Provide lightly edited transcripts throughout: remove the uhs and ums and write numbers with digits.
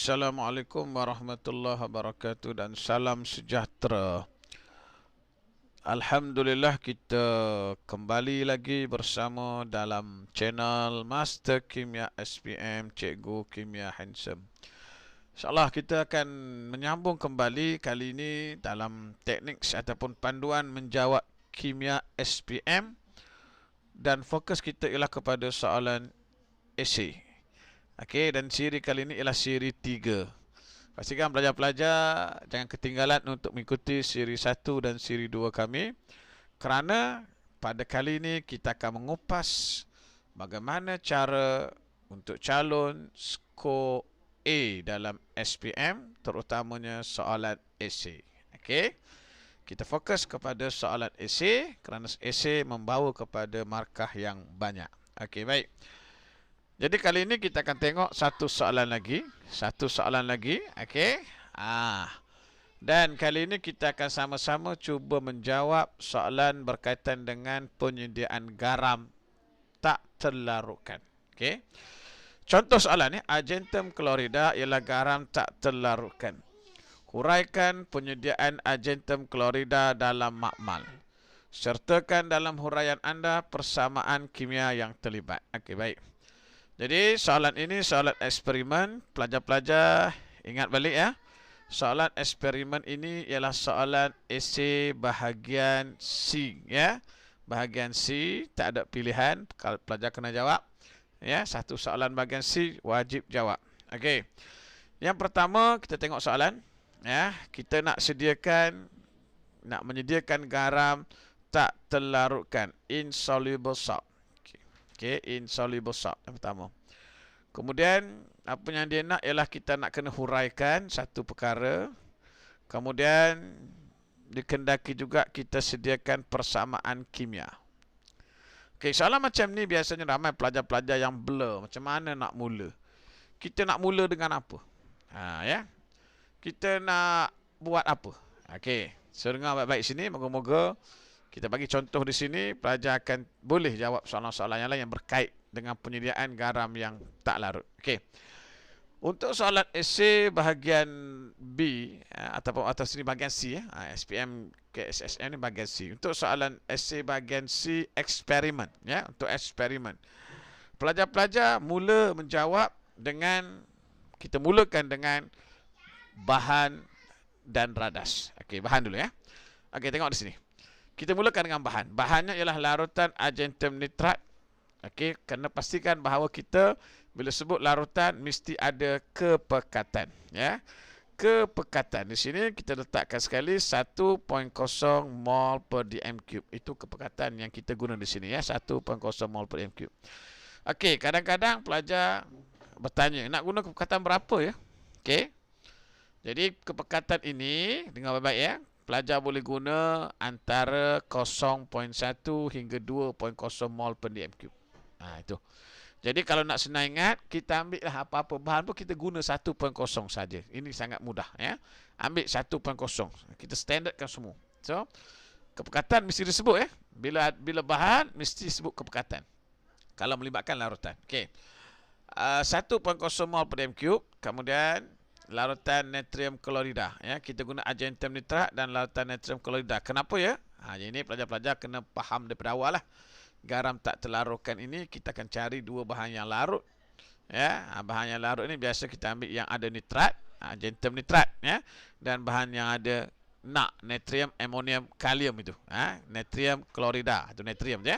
Assalamualaikum warahmatullahi wabarakatuh dan salam sejahtera. Alhamdulillah kita kembali lagi bersama dalam channel Master Kimia SPM Cikgu Kimia Handsome. InsyaAllah kita akan menyambung kembali kali ini dalam teknik ataupun panduan menjawab Kimia SPM, dan fokus kita ialah kepada soalan esei. Okey, dan siri kali ini ialah siri 3. Pastikan pelajar-pelajar jangan ketinggalan untuk mengikuti siri 1 dan siri 2 kami, kerana pada kali ini kita akan mengupas bagaimana cara untuk calon skor A dalam SPM, terutamanya soalan esei. Okey, kita fokus kepada soalan esei kerana esei membawa kepada markah yang banyak. Okey, baik. Jadi kali ini kita akan tengok satu soalan lagi. Okey. Dan kali ini kita akan sama-sama cuba menjawab soalan berkaitan dengan penyediaan garam tak terlarutkan. Okey. Contoh soalan ni, argentum klorida ialah garam tak terlarutkan. Huraikan penyediaan argentum klorida dalam makmal. Sertakan dalam huraian anda persamaan kimia yang terlibat. Okey, baik. Jadi soalan ini soalan eksperimen. Pelajar-pelajar ingat balik ya. Soalan eksperimen ini ialah soalan esei bahagian C ya. Bahagian C tak ada pilihan, kalau pelajar kena jawab. Ya, satu soalan bahagian C wajib jawab. Okey. Yang pertama kita tengok soalan ya. Kita nak menyediakan garam tak terlarutkan, insoluble salt. Okay, insoluble salt yang pertama. Kemudian apa yang dia nak ialah kita nak kena huraikan satu perkara. Kemudian dikendaki juga kita sediakan persamaan kimia. Okey, soalan macam ni biasanya ramai pelajar-pelajar yang blur. Macam mana nak mula? Kita nak mula dengan apa? Ya. Kita nak buat apa? Okey, so dengar baik-baik sini, moga-moga kita bagi contoh di sini, pelajar akan boleh jawab soalan-soalan yang lain yang berkait dengan penyediaan garam yang tak larut. Okey. Untuk soalan esei bahagian B ataupun atas sini bahagian C ya. SPM KSSM ni bahagian C. Untuk soalan esei bahagian C eksperimen ya, untuk eksperimen. Pelajar-pelajar mula menjawab dengan, kita mulakan dengan bahan dan radas. Okey, bahan dulu ya. Okey, tengok di sini. Kita mulakan dengan bahan. Bahannya ialah larutan argentum nitrat. Okey, kena pastikan bahawa kita bila sebut larutan mesti ada kepekatan, ya. Kepekatan di sini kita letakkan sekali 1.0 mol per dm3. Itu kepekatan yang kita guna di sini ya, 1.0 mol per dm3. Okey, kadang-kadang pelajar bertanya, nak guna kepekatan berapa ya? Okey. Jadi kepekatan ini dengar baik-baik ya. Pelajar boleh guna antara 0.1 hingga 2.0 mol per dm3. Itu. Jadi kalau nak senang ingat, kita ambil lah apa-apa bahan pun kita guna 1.0 saja. Ini sangat mudah ya. Ambil 1.0. Kita standardkan semua. So, kepekatan mesti disebut ya. Bila bahan mesti disebut kepekatan. Kalau melibatkan larutan. Okey. 1.0 mol per dm3, kemudian larutan natrium klorida ya, kita guna argentum nitrat dan larutan natrium klorida. Kenapa ya? Ini pelajar-pelajar kena faham daripada awal lah. Garam tak terlarutkan ini kita akan cari dua bahan yang larut ya. Bahan yang larut ini biasa kita ambil yang ada nitrat, argentum nitrat ya, dan bahan yang ada natrium, amonium, kalium itu natrium klorida atau natrium ya.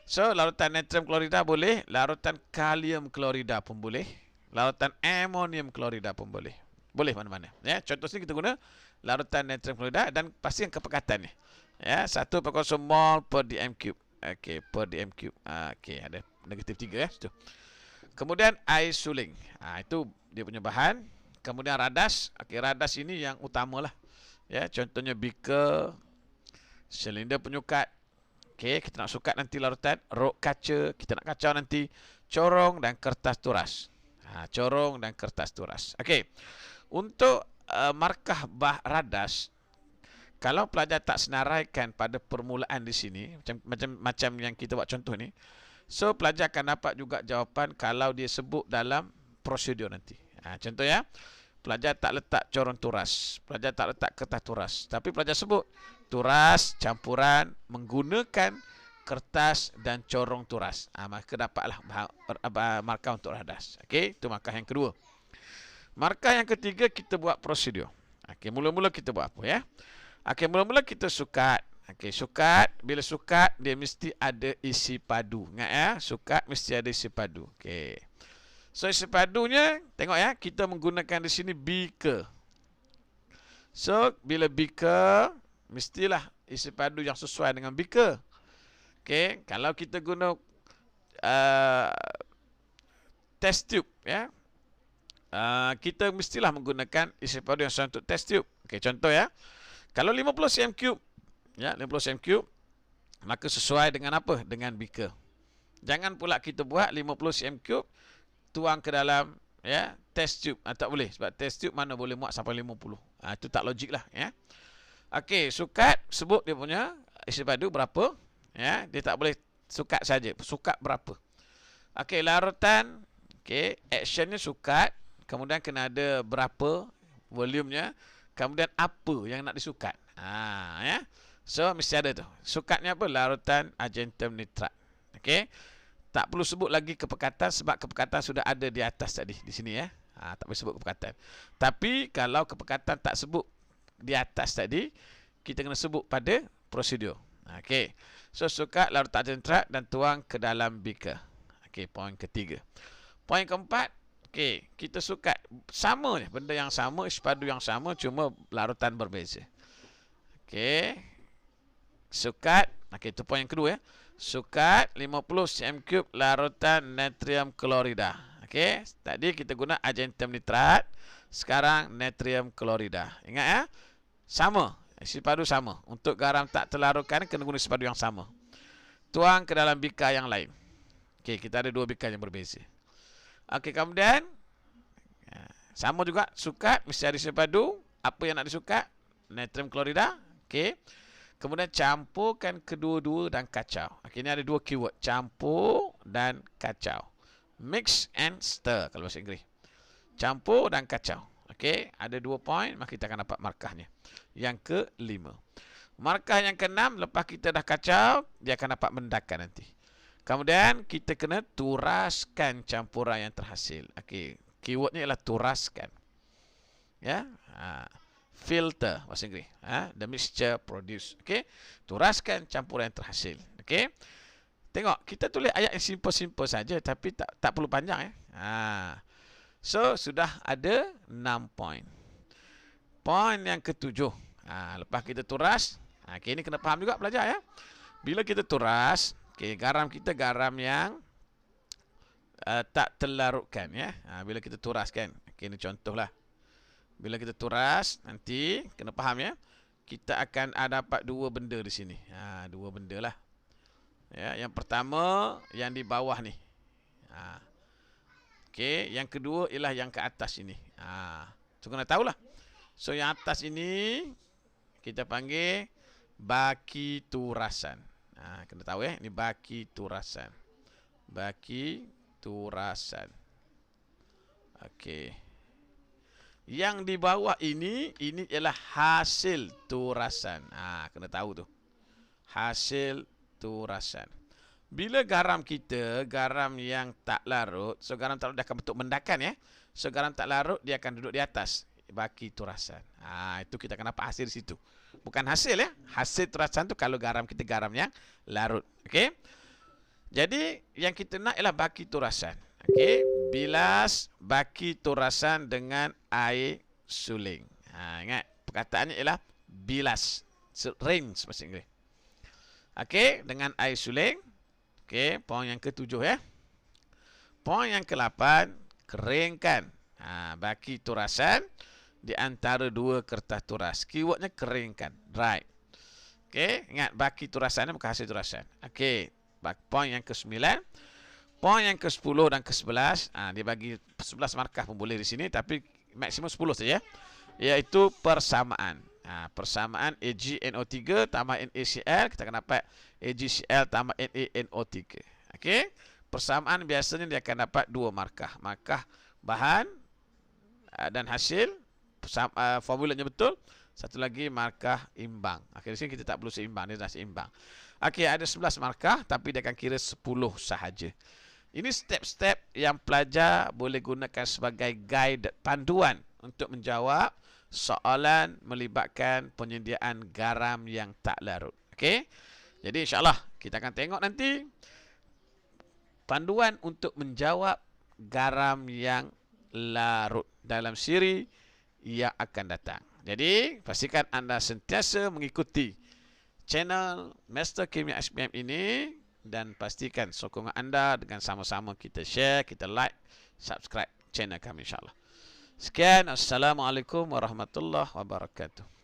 So larutan natrium klorida boleh, larutan kalium klorida pun boleh, larutan amonium klorida pun boleh. Boleh mana-mana. Ya, contoh sini kita guna larutan natrium klorida dan pastikan kepekatannya. Ya, 1.0 mol per dm3. Okey, per dm3. Okey, ada negatif 3 ya, situ. Kemudian air suling. Itu dia punya bahan. Kemudian radas. Okey, radas ini yang utamalah. Ya, contohnya beaker, silinder penyukat. Okey, kita nak sukat nanti larutan, rok kaca, kita nak kacau nanti, corong dan kertas turas. Corong dan kertas turas. Okey. Untuk markah radas, kalau pelajar tak senaraikan pada permulaan di sini, macam yang kita buat contoh ni, so pelajar akan dapat juga jawapan kalau dia sebut dalam prosedur nanti. Contoh ya, pelajar tak letak corong turas, pelajar tak letak kertas turas, tapi pelajar sebut turas campuran menggunakan kertas dan corong turas. Maka dapatlah markah untuk radas. Okey, itu markah yang kedua. Markah yang ketiga, kita buat prosedur. Okey, mula-mula kita buat apa ya? Okey, mula-mula kita sukat. Okey, sukat, bila sukat dia mesti ada isi padu. Ingat ya, sukat mesti ada isi padu. Okey. So isi padunya, tengok ya, kita menggunakan di sini beaker. So bila beaker, mestilah isi padu yang sesuai dengan beaker. Okey, kalau kita guna test tube ya, kita mestilah menggunakan isi padu yang sesuai untuk test tube. Okey, contoh ya, kalau 50 cm3 ya, 50 cm3, maka sesuai dengan apa? Dengan beaker. Jangan pula kita buat 50 cm3 tuang ke dalam ya test tube. Tak boleh, sebab test tube mana boleh muat sampai 50. Itu tak logik lah ya. Okey, sukat sebut dia punya isi padu berapa ya, dia tak boleh sukat saja, sukat berapa. Okey, larutan, okey, actionnya sukat, kemudian kena ada berapa volumenya, kemudian apa yang nak disukat. Ya. So mesti ada tu. Sukatnya apa? Larutan argentum nitrat. Okey. Tak perlu sebut lagi kepekatan sebab kepekatan sudah ada di atas tadi di sini ya. Tak perlu sebut kepekatan. Tapi kalau kepekatan tak sebut di atas tadi, kita kena sebut pada prosedur. Okey. So sukat larutan argentum nitrat dan tuang ke dalam beaker. Okey, poin ketiga. Poin keempat, okey, kita sukat sama je, benda yang sama, isi padu yang sama, cuma larutan berbeza. Okey. Sukat, okey, itu poin yang kedua ya. Sukat 50 cm3 larutan natrium klorida. Okey, tadi kita guna argentum nitrat, sekarang natrium klorida. Ingat ya? Sama, isi padu sama. Untuk garam tak terlarutkan kena guna isi padu yang sama. Tuang ke dalam bika yang lain. Okey, kita ada dua bika yang berbeza. Okey, kemudian sama juga sukat mesti ada isi padu. Apa yang nak disukat? Natrium klorida. Okey. Kemudian campurkan kedua-dua dan kacau. Okey, ini ada dua keyword, campur dan kacau. Mix and stir kalau bahasa Inggeris. Campur dan kacau. Okey, ada 2 poin, maka kita akan dapat markahnya. Yang kelima. Markah yang keenam, lepas kita dah kacau, dia akan dapat mendakan nanti. Kemudian kita kena turaskan campuran yang terhasil. Okey, keywordnya ialah turaskan. Ya. Filter bahasa Inggeris, the mixture produce. Okey, turaskan campuran yang terhasil. Okey, tengok kita tulis ayat yang simple-simple saja, tapi tak perlu panjang ya. So sudah ada 6 poin. Poin yang ketujuh, lepas kita turas, okey, ini kena faham juga pelajar ya. Bila kita turas, okey, garam kita garam yang tak terlarutkan ya. Bila kita turaskan, okey, ini contohlah. Bila kita turas, nanti kena faham ya, kita akan dapat dua benda di sini. Dua benda lah. Ya, yang pertama yang di bawah ni. Okey, yang kedua ialah yang ke atas ini. So kena tahulah. So yang atas ini kita panggil baki turasan. Kena tahu ya, ini baki turasan. Baki turasan. Okey. Yang di bawah ini ialah hasil turasan. Kena tahu tu. Hasil turasan. Bila garam kita, garam yang tak larut, so garam tak larut dia akan bentuk mendakan ya. So garam tak larut dia akan duduk di atas baki turasan. Itu kita akan dapat hasil di situ. Bukan hasil ya. Hasil turasan tu kalau garam kita garam yang larut. Okey. Jadi yang kita nak ialah baki turasan. Okey, bilas baki turasan dengan air suling. Ingat, perkataannya ialah bilas. Rinse bahasa Inggeris. Okey, dengan air suling. Okey, poin yang ketujuh ya. Poin yang ke-8, keringkan. Baki turasan di antara dua kertas turas. Keywordnya keringkan, dry. Okey, ingat baki turasannya bukan hasil turasan. Okey, poin yang ke-9. Poin yang ke-10 dan ke-11, dia bagi 11 markah pun boleh di sini, tapi maksimum 10 saja. Iaitu persamaan. Persamaan AgNO3 tambah NaCl, kita akan dapat AgCl tambah NaNO3. Okey. Persamaan biasanya dia akan dapat 2 markah. Markah bahan dan hasil formulanya betul. Satu lagi markah imbang. Di sini kita tak perlu seimbang, dia dah seimbang. Okey, ada 11 markah tapi dia akan kira 10 sahaja. Ini step-step yang pelajar boleh gunakan sebagai guide, panduan untuk menjawab soalan melibatkan penyediaan garam yang tak larut. Okey. Jadi insya-Allah kita akan tengok nanti panduan untuk menjawab garam yang larut dalam siri yang akan datang. Jadi, pastikan anda sentiasa mengikuti channel Master Kimia SPM ini dan pastikan sokongan anda dengan sama-sama kita share, kita like, subscribe channel kami insya-Allah. Sekian, assalamualaikum warahmatullahi wabarakatuh.